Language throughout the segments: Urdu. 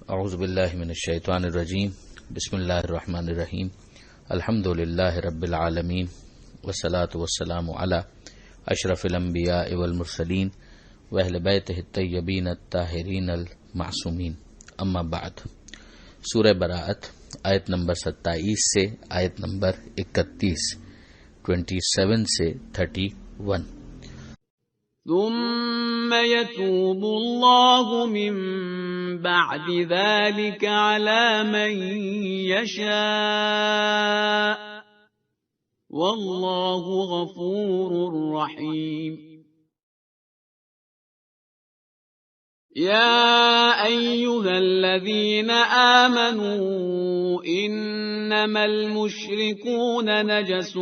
اعوذ باللہ من الشیطان الرجیم بسم اللہ الرحمن الرحیم الحمد للہ رب العالمین والصلاة والسلام علی اشرف الانبیاء والمرسلین واہل بیتہ الطیبین الطاہرین المعصومین اما بعد۔ سورہ براءت آیت نمبر 27 سے آیت نمبر 31، 27 سے 31۔ ثم يتوب الله من بعد ذلك على من يشاء والله غفور رحيم۔ يا أيها الذين آمنوا إنما المشركون نجس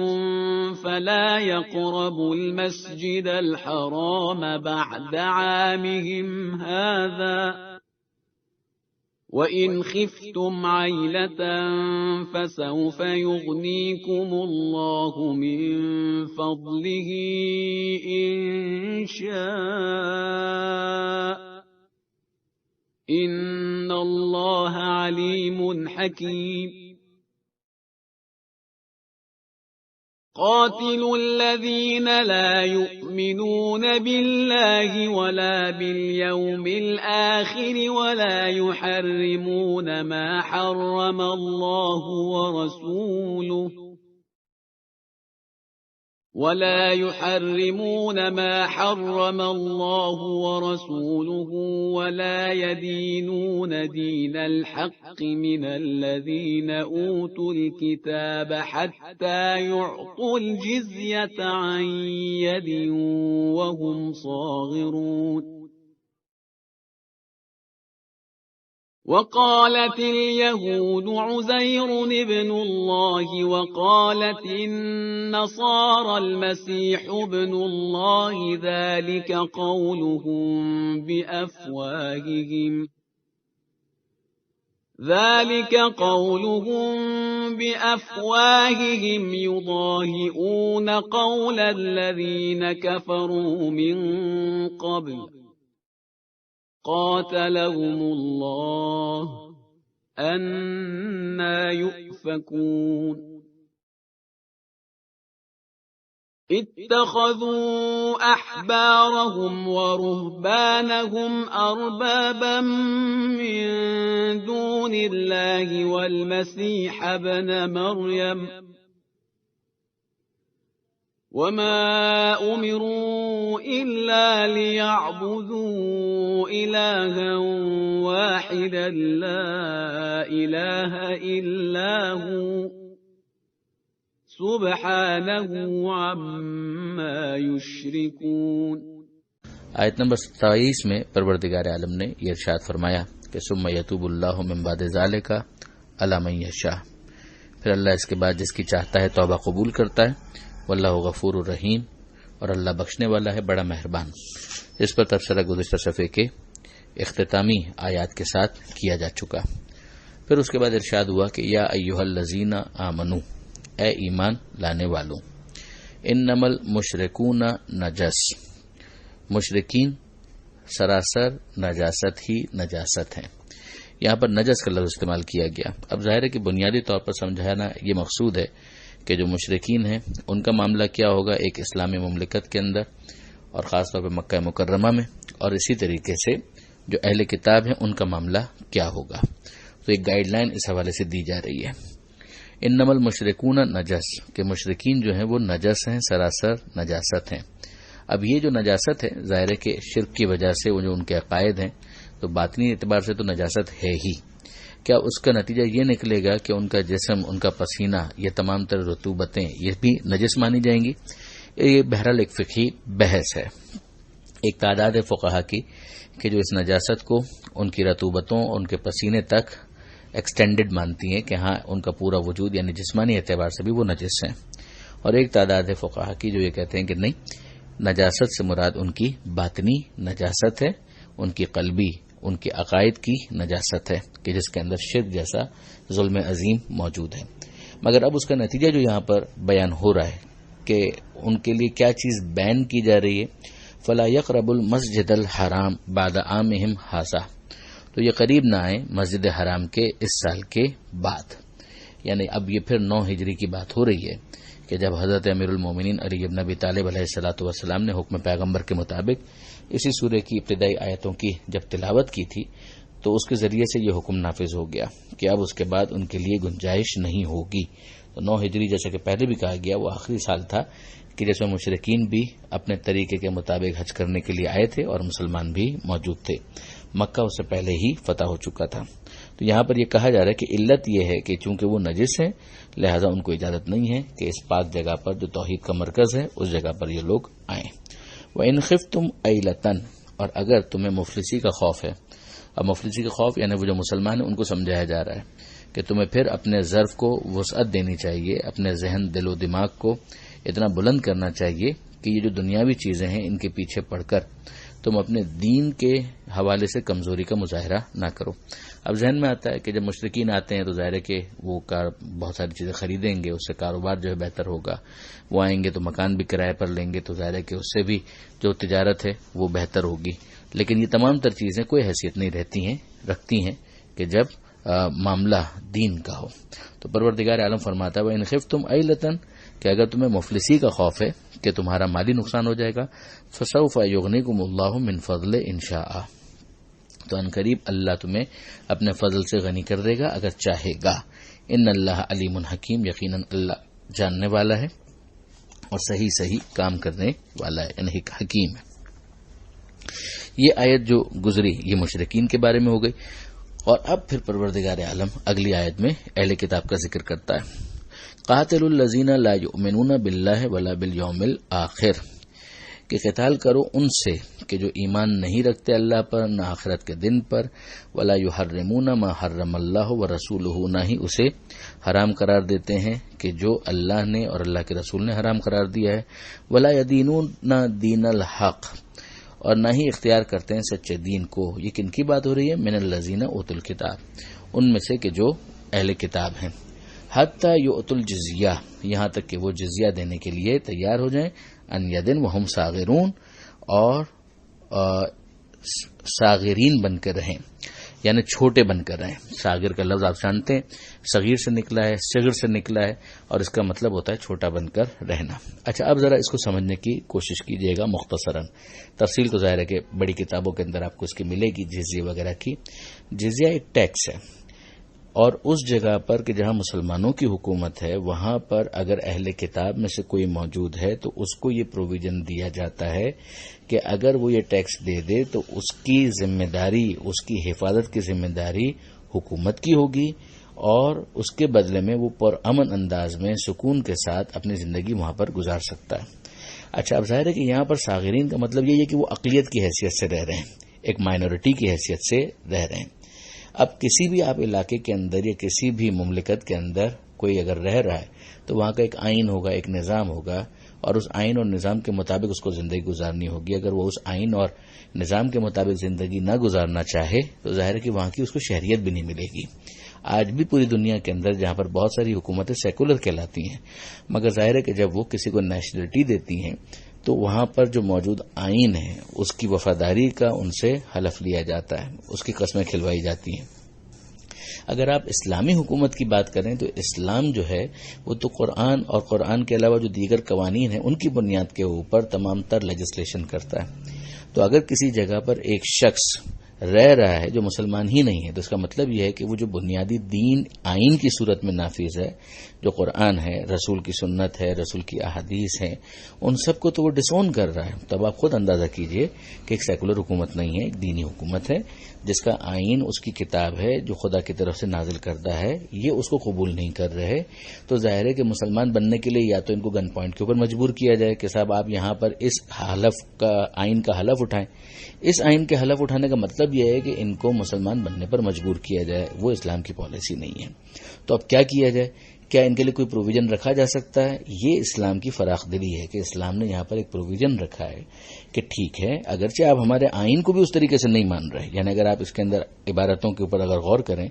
فلا يقربوا المسجد الحرام بعد عامهم هذا وإن خفتم عيلة فسوف يغنيكم الله من فضله إن شاء ان اللہ علیم حکیم۔ قاتلوا الذین لا یؤمنون باللہ ولا بالیوم الآخر ولا یحرمون ما حرم اللہ ورسولہ ولا يدينون دين الحق من الذين أوتوا الكتاب حتى يعطوا الجزية عن يد وهم صاغرون۔ وقالت اليهود عزير ابن الله وقالت النصارى المسيح ابن الله ذلك قولهم بأفواههم يضاهئون قول الذين كفروا من قبل قاتلهم اللہ انا یؤفکون۔ اتخذوا احبارهم ورهبانهم اربابا من دون الله والمسيح ابن مريم وما امروا الا ليعبدوا الها واحدا لا اله الا هو سبحانه عما يشركون۔ آیت نمبر 27 میں پروردگار عالم نے یہ ارشاد فرمایا کہ ثم یتوب اللہ من بعد ذلک علی من یشاء، پھر اللہ اس کے بعد جس کی چاہتا ہے توبہ قبول کرتا ہے، واللہ غفور الرحیم، اور اللہ بخشنے والا ہے بڑا مہربان۔ اس پر تبصرہ گزشتہ صفحے کے اختتامی آیات کے ساتھ کیا جا چکا۔ پھر اس کے بعد ارشاد ہوا کہ یا ایھا الذین آمنو، اے ایمان لانے والوں، انما المشرکون نجس، مشرکین سراسر نجاست ہی نجاست ہیں۔ یہاں پر نجس کا لفظ استعمال کیا گیا۔ اب ظاہر ہے کہ بنیادی طور پر سمجھانا یہ مقصود ہے کہ جو مشرکین ہیں ان کا معاملہ کیا ہوگا ایک اسلامی مملکت کے اندر، اور خاص طور پہ مکہ مکرمہ میں، اور اسی طریقے سے جو اہل کتاب ہیں ان کا معاملہ کیا ہوگا۔ تو ایک گائیڈ لائن اس حوالے سے دی جا رہی ہے۔ انما المشرکون نجس، کہ مشرکین جو ہیں وہ نجس ہیں، سراسر نجاست ہیں۔ اب یہ جو نجاست ہے ظاہر ہے کہ شرک کی وجہ سے وہ جو ان کے عقائد ہیں تو باطنی اعتبار سے تو نجاست ہے ہی، کیا اس کا نتیجہ یہ نکلے گا کہ ان کا جسم، ان کا پسینہ، یہ تمام تر رطوبتیں یہ بھی نجس مانی جائیں گی؟ یہ بہرحال ایک فقہی بحث ہے۔ ایک تعداد ہے فقہا کی کہ جو اس نجاست کو ان کی رطوبتوں اور ان کے پسینے تک ایکسٹینڈڈ مانتی ہیں کہ ہاں ان کا پورا وجود یعنی جسمانی اعتبار سے بھی وہ نجس ہیں، اور ایک تعداد ہے فقہا کی جو یہ کہتے ہیں کہ نہیں، نجاست سے مراد ان کی باطنی نجاست ہے، ان کی قلبی، ان کے عقائد کی نجاست ہے کہ جس کے اندر شرک جیسا ظلم عظیم موجود ہے۔ مگر اب اس کا نتیجہ جو یہاں پر بیان ہو رہا ہے کہ ان کے لیے کیا چیز بین کی جا رہی ہے، فلا یقرب المسجد الحرام بعد عامہم ھذا، تو یہ قریب نہ آئیں مسجد حرام کے اس سال کے بعد. یعنی اب یہ پھر 9 ہجری کی بات ہو رہی ہے کہ جب حضرت امیر المومنین علی بن ابی طالب علیہ الصلوۃ والسلام نے حکم پیغمبر کے مطابق اسی سورہ کی ابتدائی آیتوں کی جب تلاوت کی تھی تو اس کے ذریعے سے یہ حکم نافذ ہو گیا کہ اب اس کے بعد ان کے لیے گنجائش نہیں ہوگی. تو 9 ہجری جیسے کہ پہلے بھی کہا گیا وہ آخری سال تھا کہ جس میں مشرکین بھی اپنے طریقے کے مطابق حج کرنے کے لیے آئے تھے اور مسلمان بھی موجود تھے. مکہ اس سے پہلے ہی فتح ہو چکا تھا. تو یہاں پر یہ کہا جا رہا ہے کہ علت یہ ہے کہ چونکہ وہ نجس ہیں لہذا ان کو اجازت نہیں ہے کہ اس پاک جگہ پر جو توحید کا مرکز ہے اس جگہ پر یہ لوگ آئیں. وَإِنْ خِفْتُمْ عَيْلَةً، اور اگر تمہیں مفلسی کا خوف ہے. اب مفلسی کا خوف یعنی وہ جو مسلمان ہیں ان کو سمجھایا جا رہا ہے کہ تمہیں پھر اپنے ظرف کو وسعت دینی چاہیے، اپنے ذہن دل و دماغ کو اتنا بلند کرنا چاہیے کہ یہ جو دنیاوی چیزیں ہیں ان کے پیچھے پڑھ کر تم اپنے دین کے حوالے سے کمزوری کا مظاہرہ نہ کرو. اب ذہن میں آتا ہے کہ جب مشرکین آتے ہیں تو ظاہر ہے کہ وہ بہت ساری چیزیں خریدیں گے، اس سے کاروبار جو ہے بہتر ہوگا. وہ آئیں گے تو مکان بھی کرائے پر لیں گے تو ظاہر ہے کہ اس سے بھی جو تجارت ہے وہ بہتر ہوگی. لیکن یہ تمام تر چیزیں کوئی حیثیت نہیں رکھتی ہیں کہ جب معاملہ دین کا ہو. تو پروردگار عالم فرماتا ہے وَإِنْ خِفْتُمْ عَيْلَةً کہ اگر تمہیں مفلسی کا خوف ہے کہ تمہارا مالی نقصان ہو جائے گا فَسَوْفَ يُغْنِيكُمُ اللَّهُ مِنْ فَضْلِهِ إِنْ شَاءَ، تو عنقریب اللہ تمہیں اپنے فضل سے غنی کر دے گا اگر چاہے گا. ان اللہ علیم حکیم، یقیناً اللہ جاننے والا ہے اور صحیح کام کرنے والا ہے، یعنی حکیم ہے. یہ آیت جو گزری یہ مشرکین کے بارے میں ہو گئی. اور اب پھر پروردگار عالم اگلی آیت میں اہل کتاب کا ذکر کرتا ہے. قاتل الذین لا یؤمنون باللہ ولا بالیوم الآخر، کہ قتال کرو ان سے کہ جو ایمان نہیں رکھتے اللہ پر نہ آخرت کے دن پر. ولا یحرمون ما حرم اللہ ورسولہ، نہ ہی اسے حرام قرار دیتے ہیں کہ جو اللہ نے اور اللہ کے رسول نے حرام قرار دیا ہے. ولا یدینون دین الحق، اور نہ ہی اختیار کرتے ہیں سچے دین کو. یہ کن کی بات ہو رہی ہے؟ من الذین اوتوا الکتاب، ان میں سے کہ جو اہل کتاب ہیں. حتی یؤتوا الجزیہ، یہاں تک کہ وہ جزیہ دینے کے لیے تیار ہو جائیں. ان یدن وہم صاغرون، اور صاغرین بن کر رہیں، یعنی چھوٹے بن کر رہیں. صاغر کا لفظ آپ جانتے ہیں صغیر سے نکلا ہے، صغر سے نکلا ہے، اور اس کا مطلب ہوتا ہے چھوٹا بن کر رہنا. اچھا اب ذرا اس کو سمجھنے کی کوشش کیجیے گا مختصراً. تفصیل تو ظاہر ہے کہ بڑی کتابوں کے اندر آپ کو اس کی ملے گی جزیہ وغیرہ کی. جزیہ ایک ٹیکس ہے، اور اس جگہ پر کہ جہاں مسلمانوں کی حکومت ہے وہاں پر اگر اہل کتاب میں سے کوئی موجود ہے تو اس کو یہ پروویژن دیا جاتا ہے کہ اگر وہ یہ ٹیکس دے دے تو اس کی ذمہ داری، اس کی حفاظت کی ذمہ داری حکومت کی ہوگی، اور اس کے بدلے میں وہ پرامن انداز میں سکون کے ساتھ اپنی زندگی وہاں پر گزار سکتا ہے. اچھا اب ظاہر ہے کہ یہاں پر صاغرین کا مطلب یہ ہے کہ وہ اقلیت کی حیثیت سے رہ رہے ہیں، ایک مائنورٹی کی حیثیت سے رہ رہے ہیں. اب کسی بھی آپ علاقے کے اندر یا کسی بھی مملکت کے اندر کوئی اگر رہ رہا ہے تو وہاں کا ایک آئین ہوگا، ایک نظام ہوگا، اور اس آئین اور نظام کے مطابق اس کو زندگی گزارنی ہوگی. اگر وہ اس آئین اور نظام کے مطابق زندگی نہ گزارنا چاہے تو ظاہر ہے کہ وہاں کی اس کو شہریت بھی نہیں ملے گی. آج بھی پوری دنیا کے اندر جہاں پر بہت ساری حکومتیں سیکولر کہلاتی ہیں، مگر ظاہر ہے کہ جب وہ کسی کو نیشنلٹی دیتی ہیں تو وہاں پر جو موجود آئین ہے اس کی وفاداری کا ان سے حلف لیا جاتا ہے، اس کی قسمیں کھلوائی جاتی ہیں. اگر آپ اسلامی حکومت کی بات کریں تو اسلام جو ہے وہ تو قرآن اور قرآن کے علاوہ جو دیگر قوانین ہیں ان کی بنیاد کے اوپر تمام تر لیجسلیشن کرتا ہے. تو اگر کسی جگہ پر ایک شخص رہ رہا ہے جو مسلمان ہی نہیں ہے تو اس کا مطلب یہ ہے کہ وہ جو بنیادی دین آئین کی صورت میں نافذ ہے، جو قرآن ہے، رسول کی سنت ہے، رسول کی احادیث ہیں، ان سب کو تو وہ ڈس اون کر رہا ہے. تب آپ خود اندازہ کیجئے کہ ایک سیکولر حکومت نہیں ہے، ایک دینی حکومت ہے جس کا آئین اس کی کتاب ہے جو خدا کی طرف سے نازل کردہ ہے، یہ اس کو قبول نہیں کر رہے. تو ظاہر ہے کہ مسلمان بننے کے لیے یا تو ان کو گن پوائنٹ کے اوپر مجبور کیا جائے کہ صاحب آپ یہاں پر اس حلف کا آئین کا حلف اٹھائیں. اس آئین کے حلف اٹھانے کا مطلب یہ ہے کہ ان کو مسلمان بننے پر مجبور کیا جائے. وہ اسلام کی پالیسی نہیں ہے. تو اب کیا کیا جائے؟ کیا ان کے لیے کوئی پروویژن رکھا جا سکتا ہے؟ یہ اسلام کی فراخ دلی ہے کہ اسلام نے یہاں پر ایک پروویژن رکھا ہے کہ ٹھیک ہے اگرچہ آپ ہمارے آئین کو بھی اس طریقے سے نہیں مان رہے، یعنی اگر آپ اس کے اندر عبارتوں کے اوپر اگر غور کریں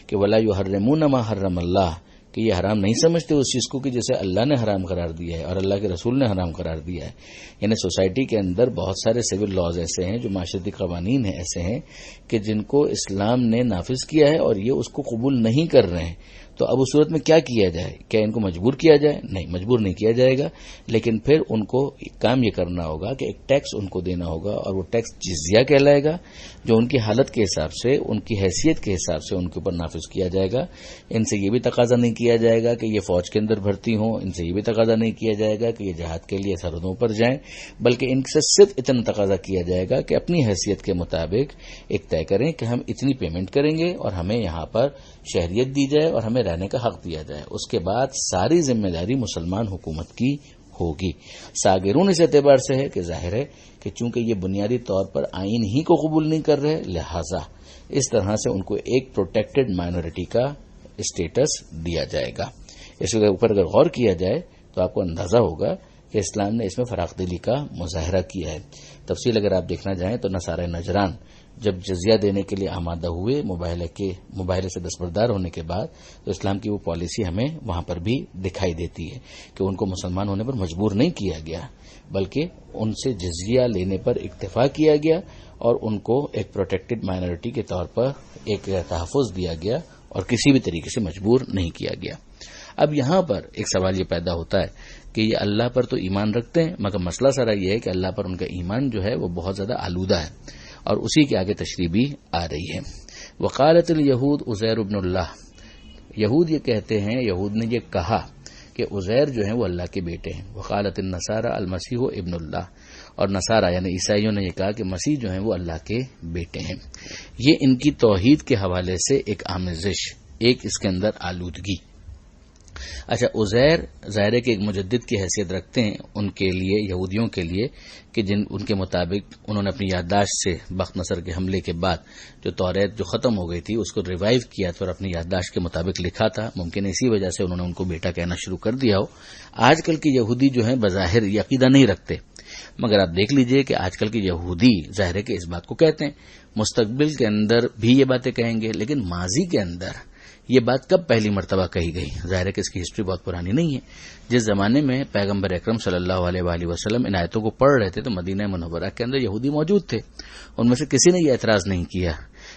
کہ ولا یحرمون ما حرم اللہ، کہ یہ حرام نہیں سمجھتے اس چیز کو کہ جسے اللہ نے حرام قرار دیا ہے اور اللہ کے رسول نے حرام قرار دیا ہے. یعنی سوسائٹی کے اندر بہت سارے سول لاز ایسے ہیں، جو معاشرتی قوانین ہیں ایسے ہیں کہ جن کو اسلام نے نافذ کیا ہے اور یہ اس کو قبول نہیں کر رہے ہیں. تو اب اس صورت میں کیا کیا جائے؟ کیا ان کو مجبور کیا جائے؟ نہیں، مجبور نہیں کیا جائے گا، لیکن پھر ان کو کام یہ کرنا ہوگا کہ ایک ٹیکس ان کو دینا ہوگا، اور وہ ٹیکس جزیہ کہلائے گا، جو ان کی حالت کے حساب سے، ان کی حیثیت کے حساب سے ان کے اوپر نافذ کیا جائے گا. ان سے یہ بھی تقاضا نہیں کیا جائے گا کہ یہ فوج کے اندر بھرتی ہوں، ان سے یہ بھی تقاضا نہیں کیا جائے گا کہ یہ جہاد کے لیے سرحدوں پر جائیں، بلکہ ان سے صرف اتنا تقاضا کیا جائے گا کہ اپنی حیثیت کے مطابق ایک طے کریں کہ ہم اتنی پیمنٹ کریں گے اور ہمیں یہاں پر شہریت دی جائے اور ہمیں رہنے کا حق دیا جائے. اس کے بعد ساری ذمہ داری مسلمان حکومت کی ہوگی. ساگرون اس اعتبار سے ہے کہ ظاہر ہے کہ چونکہ یہ بنیادی طور پر آئین ہی کو قبول نہیں کر رہے، لہذا اس طرح سے ان کو ایک پروٹیکٹڈ مائنورٹی کا اسٹیٹس دیا جائے گا. اس کے اوپر اگر غور کیا جائے تو آپ کو اندازہ ہوگا کہ اسلام نے اس میں فراخ دلی کا مظاہرہ کیا ہے. تفصیل اگر آپ دیکھنا چاہیں تو نصارہ نجران جب جزیہ دینے کے لیے آمادہ ہوئے مباہلے سے دستبردار ہونے کے بعد، تو اسلام کی وہ پالیسی ہمیں وہاں پر بھی دکھائی دیتی ہے کہ ان کو مسلمان ہونے پر مجبور نہیں کیا گیا، بلکہ ان سے جزیہ لینے پر اکتفا کیا گیا اور ان کو ایک پروٹیکٹڈ مائنورٹی کے طور پر ایک تحفظ دیا گیا اور کسی بھی طریقے سے مجبور نہیں کیا گیا. اب یہاں پر ایک سوال یہ پیدا ہوتا ہے کہ یہ اللہ پر تو ایمان رکھتے ہیں، مگر مسئلہ سارا یہ ہے کہ اللہ پر ان کا ایمان جو ہے وہ بہت زیادہ آلودہ ہے، اور اسی کے آگے تشریح بھی آ رہی ہے. وقالت الیہود عزیر ابن اللہ، یہود یہ کہتے ہیں، یہود نے یہ کہا کہ عزیر جو ہیں وہ اللہ کے بیٹے ہیں. وقالت النصارى المسیح ابن اللہ، اور نصارہ یعنی عیسائیوں نے یہ کہا کہ مسیح جو ہیں وہ اللہ کے بیٹے ہیں. یہ ان کی توحید کے حوالے سے ایک آمیزش، ایک اس کے اندر آلودگی. اچھا، عزیر ظاہر ہے کہ ایک مجدد کی حیثیت رکھتے ہیں ان کے لیے، یہودیوں کے لیے، کہ ان کے مطابق انہوں نے اپنی یادداشت سے بخت نصر کے حملے کے بعد جو توریت جو ختم ہو گئی تھی اس کو ریوائیو کیا تھا اور اپنی یادداشت کے مطابق لکھا تھا. ممکن اسی وجہ سے انہوں نے ان کو بیٹا کہنا شروع کر دیا ہو. آج کل کے یہودی جو ہیں بظاہر یہ عقیدہ نہیں رکھتے، مگر آپ دیکھ لیجئے کہ آج کل کے یہودی ظاہر ہے کہ اس بات کو کہتے ہیں. مستقبل کے اندر بھی یہ باتیں کہیں گے، لیکن ماضی کے اندر یہ بات کب پہلی مرتبہ کہی گئی؟ ظاہر ہے کہ اس کی ہسٹری بہت پرانی نہیں ہے. جس زمانے میں پیغمبر اکرم صلی اللہ علیہ وآلہ وسلم ان آیتوں کو پڑھ رہے تھے تو مدینہ منورہ کے اندر یہودی موجود تھے. ان میں سے کسی نے یہ اعتراض نہیں کیا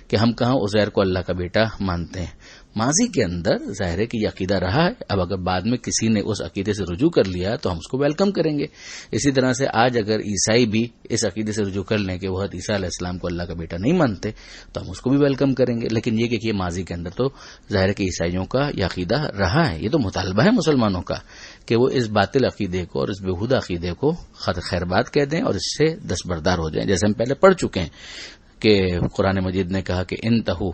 کہ ہم کہاں عزیر کو اللہ کا بیٹا مانتے ہیں. ماضی کے اندر ظاہر ہے کہ یہ عقیدہ رہا ہے. اب اگر بعد میں کسی نے اس عقیدے سے رجوع کر لیا تو ہم اس کو ویلکم کریں گے. اسی طرح سے آج اگر عیسائی بھی اس عقیدے سے رجوع کر لیں کہ وہ حضرت عیسیٰ علیہ السلام کو اللہ کا بیٹا نہیں مانتے تو ہم اس کو بھی ویلکم کریں گے. لیکن یہ کہ ماضی کے اندر تو ظاہر ہے کہ عیسائیوں کا یہ عقیدہ رہا ہے. یہ تو مطالبہ ہے مسلمانوں کا کہ وہ اس باطل عقیدے کو اور اس بےہودہ عقیدے کو خیر بات کہہ دیں اور اس سے دستبردار ہو جائیں. جیسے ہم پہلے پڑھ چکے ہیں کہ قرآن مجید نے کہا کہ انتہو،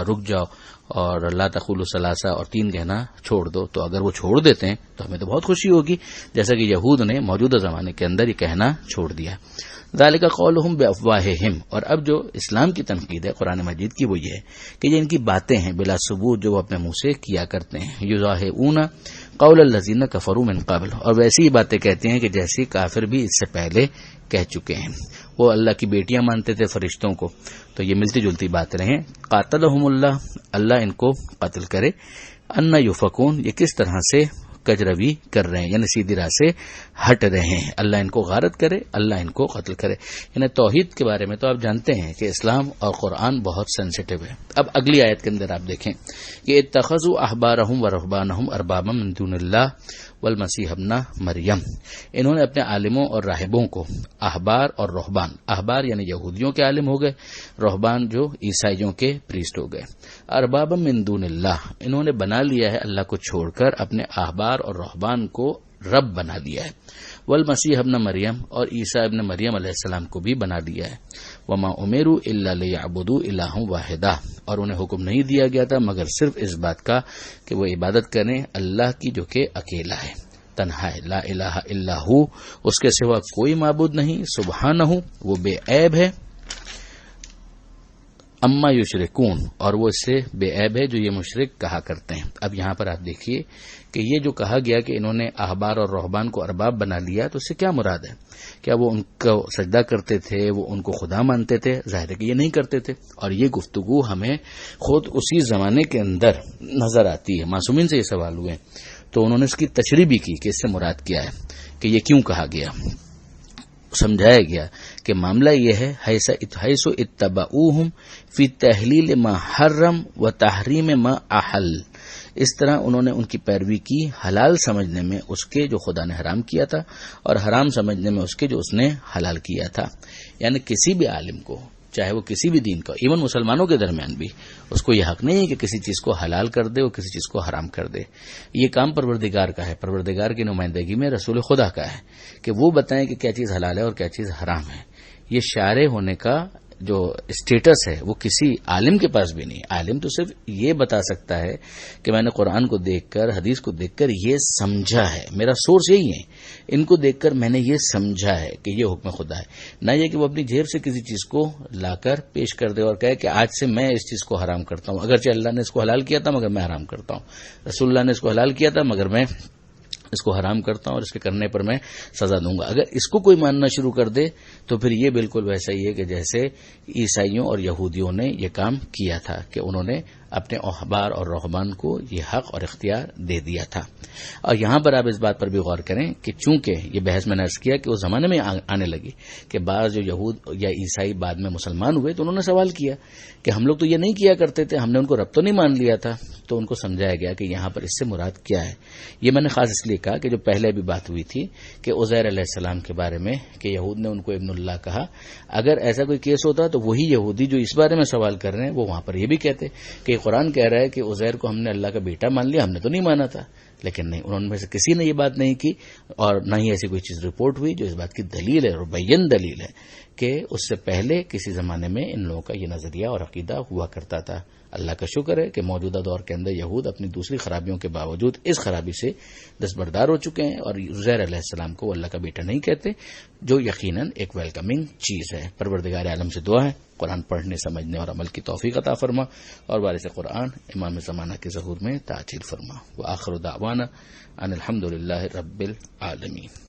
رک جاؤ، اور لا تقولوا ثلاثہ، اور 3 کہنا چھوڑ دو. تو اگر وہ چھوڑ دیتے ہیں تو ہمیں تو بہت خوشی ہوگی، جیسا کہ یہود نے موجودہ زمانے کے اندر یہ کہنا چھوڑ دیا. ذالک قولہم بافواہہم، اور اب جو اسلام کی تنقید ہے قرآن مجید کی وہ یہ ہے کہ یہ ان کی باتیں ہیں بلا ثبوت جو وہ اپنے منہ سے کیا کرتے ہیں. یضاہئون قول الذین کفروا من قبل، اور ویسی ہی باتیں کہتے ہیں کہ جیسی کافر بھی اس سے پہلے کہہ چکے ہیں. وہ اللہ کی بیٹیاں مانتے تھے فرشتوں کو، تو یہ ملتی جلتی بات رہیں. قاتلہم اللہ، اللہ ان کو قتل کرے. انا یؤفکون، یہ کس طرح سے کجروی کر رہے ہیں، یعنی سیدھی راہ سے ہٹ رہے ہیں. اللہ ان کو غارت کرے، اللہ ان کو قتل کرے. یعنی توحید کے بارے میں تو آپ جانتے ہیں کہ اسلام اور قرآن بہت سینسیٹیو ہے. اب اگلی آیت کے اندر آپ دیکھیں کہ اتخذوا احبارہم ورہبانہم اربابا من دون اللہ والمسیح ابن مریم، انہوں نے اپنے عالموں اور راہبوں کو احبار اور رہبان، احبار یعنی یہودیوں کے عالم ہو گئے، رہبان جو عیسائیوں کے پریسٹ ہو گئے، اربابا من دون اللہ، انہوں نے بنا لیا ہے اللہ کو چھوڑ کر اپنے احبار اور رہبان کو رب بنا لیا ہے. والمسیح ابن مریم، اور عیسیٰ ابن مریم علیہ السلام کو بھی بنا لیا ہے. وما امروا الا لیعبدوا الہا واحدا، اور انہیں حکم نہیں دیا گیا تھا مگر صرف اس بات کا کہ وہ عبادت کریں اللہ کی جو کہ اکیلا ہے، تنہا ہے. لا الہ الا ہو، اس کے سوا کوئی معبود نہیں. سبحانہ، وہ بے عیب ہے. اما یشرکون، اور وہ اس سے بے عیب ہے جو یہ مشرک کہا کرتے ہیں۔ اب یہاں پر آپ دیکھیے کہ یہ جو کہا گیا کہ انہوں نے احبار اور رہبان کو ارباب بنا لیا، تو اس سے کیا مراد ہے؟ کیا وہ ان کو سجدہ کرتے تھے، وہ ان کو خدا مانتے تھے؟ ظاہر ہے کہ یہ نہیں کرتے تھے، اور یہ گفتگو ہمیں خود اسی زمانے کے اندر نظر آتی ہے۔ معصومین سے یہ سوال ہوئے تو انہوں نے اس کی تشریح بھی کی کہ اس سے مراد کیا ہے، کہ یہ کیوں کہا گیا۔ سمجھایا گیا کہ معاملہ یہ ہے حیث اتبعوہم فی تحلیل ما حرم و تحریم ما احل، اس طرح انہوں نے ان کی پیروی کی حلال سمجھنے میں اس کے جو خدا نے حرام کیا تھا، اور حرام سمجھنے میں اس کے جو اس نے حلال کیا تھا۔ یعنی کسی بھی عالم کو، چاہے وہ کسی بھی دین کا، ایون مسلمانوں کے درمیان بھی، اس کو یہ حق نہیں ہے کہ کسی چیز کو حلال کر دے اور کسی چیز کو حرام کر دے۔ یہ کام پروردگار کا ہے، پروردگار کی نمائندگی میں رسول خدا کا ہے کہ وہ بتائیں کہ کیا چیز حلال ہے اور کیا چیز حرام ہے۔ یہ شارع ہونے کا جو اسٹیٹس ہے وہ کسی عالم کے پاس بھی نہیں۔ عالم تو صرف یہ بتا سکتا ہے کہ میں نے قرآن کو دیکھ کر، حدیث کو دیکھ کر یہ سمجھا ہے، میرا سورس یہی ہے، ان کو دیکھ کر میں نے یہ سمجھا ہے کہ یہ حکم خدا ہے، نہ یہ کہ وہ اپنی جیب سے کسی چیز کو لا کر پیش کر دے اور کہے کہ آج سے میں اس چیز کو حرام کرتا ہوں، اگرچہ اللہ نے اس کو حلال کیا تھا مگر میں حرام کرتا ہوں، رسول اللہ نے اس کو حلال کیا تھا مگر میں اس کو حرام کرتا ہوں اور اس کے کرنے پر میں سزا دوں گا۔ اگر اس کو کوئی ماننا شروع کر دے تو پھر یہ بالکل ویسا ہی ہے کہ جیسے عیسائیوں اور یہودیوں نے یہ کام کیا تھا کہ انہوں نے اپنے احبار اور رہبان کو یہ حق اور اختیار دے دیا تھا۔ اور یہاں پر آپ اس بات پر بھی غور کریں کہ چونکہ یہ بحث میں نے عرض کیا کہ اس زمانے میں آنے لگی کہ بعض جو یہود یا عیسائی بعد میں مسلمان ہوئے تو انہوں نے سوال کیا کہ ہم لوگ تو یہ نہیں کیا کرتے تھے، ہم نے ان کو رب تو نہیں مان لیا تھا، تو ان کو سمجھایا گیا کہ یہاں پر اس سے مراد کیا ہے۔ یہ میں نے خاص اس لیے کہا کہ جو پہلے بھی بات ہوئی تھی کہ عزیر علیہ السلام کے بارے میں کہ یہود نے ان کو ابن اللہ کہا، اگر ایسا کوئی کیس ہوتا تو وہی یہودی جو اس بارے میں سوال کر رہے ہیں وہ وہاں پر یہ بھی کہتے کہ قرآن کہہ رہا ہے کہ عزیر کو ہم نے اللہ کا بیٹا مان لیا، ہم نے تو نہیں مانا تھا۔ لیکن نہیں، انہوں میں سے کسی نے یہ بات نہیں کی، اور نہ ہی ایسی کوئی چیز رپورٹ ہوئی جو اس بات کی دلیل ہے، اور بین دلیل ہے کہ اس سے پہلے کسی زمانے میں ان لوگوں کا یہ نظریہ اور عقیدہ ہوا کرتا تھا۔ اللہ کا شکر ہے کہ موجودہ دور کے اندر یہود اپنی دوسری خرابیوں کے باوجود اس خرابی سے دستبردار ہو چکے ہیں اور عزیر علیہ السلام کو اللہ کا بیٹا نہیں کہتے، جو یقیناً ایک ویلکمنگ چیز ہے۔ پروردگار عالم سے دعا ہے قرآن پڑھنے، سمجھنے اور عمل کی توفیق عطا فرما، اور وارث قرآن امام زمانہ کے ظہور میں تاجیل فرما۔ وآخر دعوانا ان الحمدللہ رب العالمین۔